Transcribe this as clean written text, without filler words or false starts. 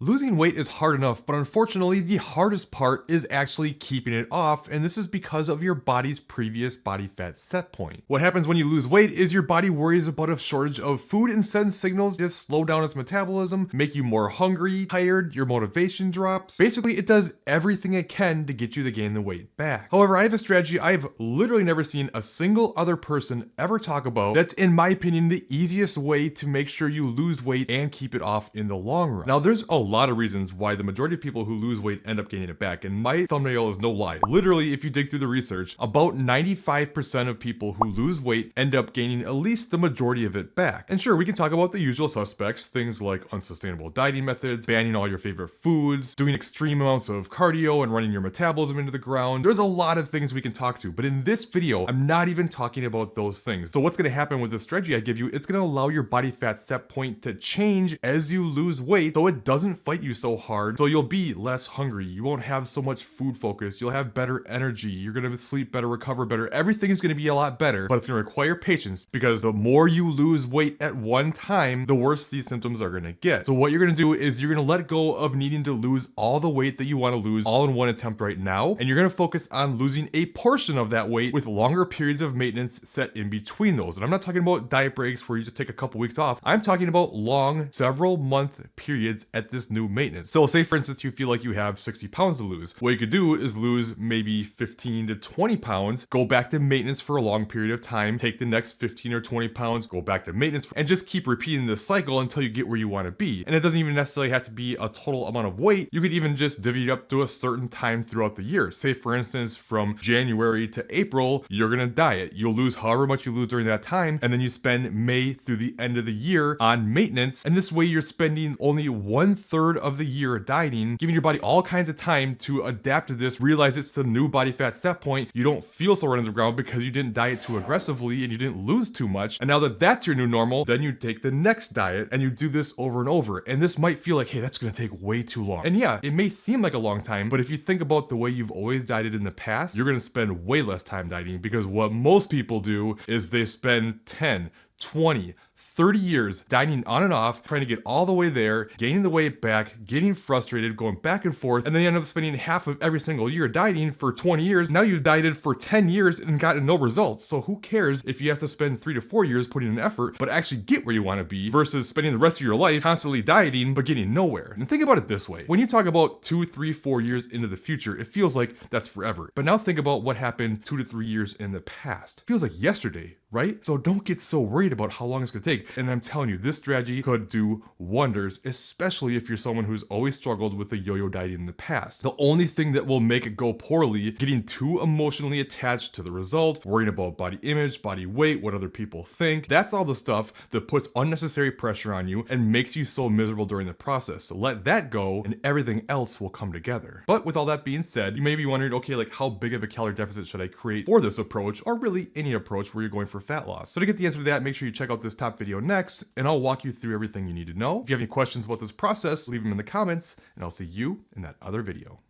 Losing weight is hard enough, but unfortunately, the hardest part is actually keeping it off, and this is because of your body's previous body fat set point. What happens when you lose weight is your body worries about a shortage of food and sends signals to slow down its metabolism, make you more hungry, tired, your motivation drops. Basically, it does everything it can to get you to gain the weight back. However, I have a strategy I've literally never seen a single other person ever talk about that's, in my opinion, the easiest way to make sure you lose weight and keep it off in the long run. Now, there's a lot of reasons why the majority of people who lose weight end up gaining it back, and my thumbnail is no lie. Literally, if you dig through the research, about 95% of people who lose weight end up gaining at least the majority of it back. And sure, we can talk about the usual suspects, things like unsustainable dieting methods, banning all your favorite foods, doing extreme amounts of cardio and running your metabolism into the ground. There's a lot of things we can talk to, but in this video, I'm not even talking about those things. So what's gonna happen with the strategy I give you, it's gonna allow your body fat set point to change as you lose weight so it doesn't fight you so hard, so you'll be less hungry, you won't have so much food focus, you'll have better energy, you're gonna sleep better, recover better, everything is gonna be a lot better, but it's gonna require patience because the more you lose weight at one time, the worse these symptoms are gonna get. So what you're gonna do is you're gonna let go of needing to lose all the weight that you wanna lose all in one attempt right now, and you're gonna focus on losing a portion of that weight with longer periods of maintenance set in between those. And I'm not talking about diet breaks where you just take a couple weeks off, I'm talking about long, several month periods at this new maintenance. So say for instance you feel like you have 60 pounds to lose. What you could do is lose maybe 15 to 20 pounds, go back to maintenance for a long period of time, take the next 15 or 20 pounds, go back to maintenance, and just keep repeating this cycle until you get where you want to be. And it doesn't even necessarily have to be a total amount of weight. You could even just divvy it up to a certain time throughout the year. Say for instance from January to April, you're gonna diet. You'll lose however much you lose during that time, and then you spend May through the end of the year on maintenance. And this way you're spending only 1/3 of the year dieting, giving your body all kinds of time to adapt to this, realize it's the new body fat set point. You don't feel so running the ground because you didn't diet too aggressively and you didn't lose too much. And now that that's your new normal, then you take the next diet and you do this over and over. And this might feel like, hey, that's gonna take way too long. And yeah, it may seem like a long time, but if you think about the way you've always dieted in the past, you're gonna spend way less time dieting because what most people do is they spend 10, 20, 30 years dieting on and off, trying to get all the way there, gaining the weight back, getting frustrated, going back and forth, and then you end up spending half of every single year dieting for 20 years. Now you've dieted for 10 years and gotten no results. So who cares if you have to spend 3 to 4 years putting in effort, but actually get where you want to be versus spending the rest of your life constantly dieting, but getting nowhere. And think about it this way. When you talk about 2, 3, 4 years into the future, it feels like that's forever. But now think about what happened 2 to 3 years in the past. It feels like yesterday, right? So don't get so worried about how long it's gonna take. And I'm telling you, this strategy could do wonders, especially if you're someone who's always struggled with the yo-yo dieting in the past. The only thing that will make it go poorly, getting too emotionally attached to the result, worrying about body image, body weight, what other people think, that's all the stuff that puts unnecessary pressure on you and makes you so miserable during the process. So let that go and everything else will come together. But with all that being said, you may be wondering, okay, like how big of a calorie deficit should I create for this approach, or really any approach where you're going for fat loss? So to get the answer to that, make sure you check out this top video next, and I'll walk you through everything you need to know. If you have any questions about this process, leave them in the comments, and I'll see you in that other video.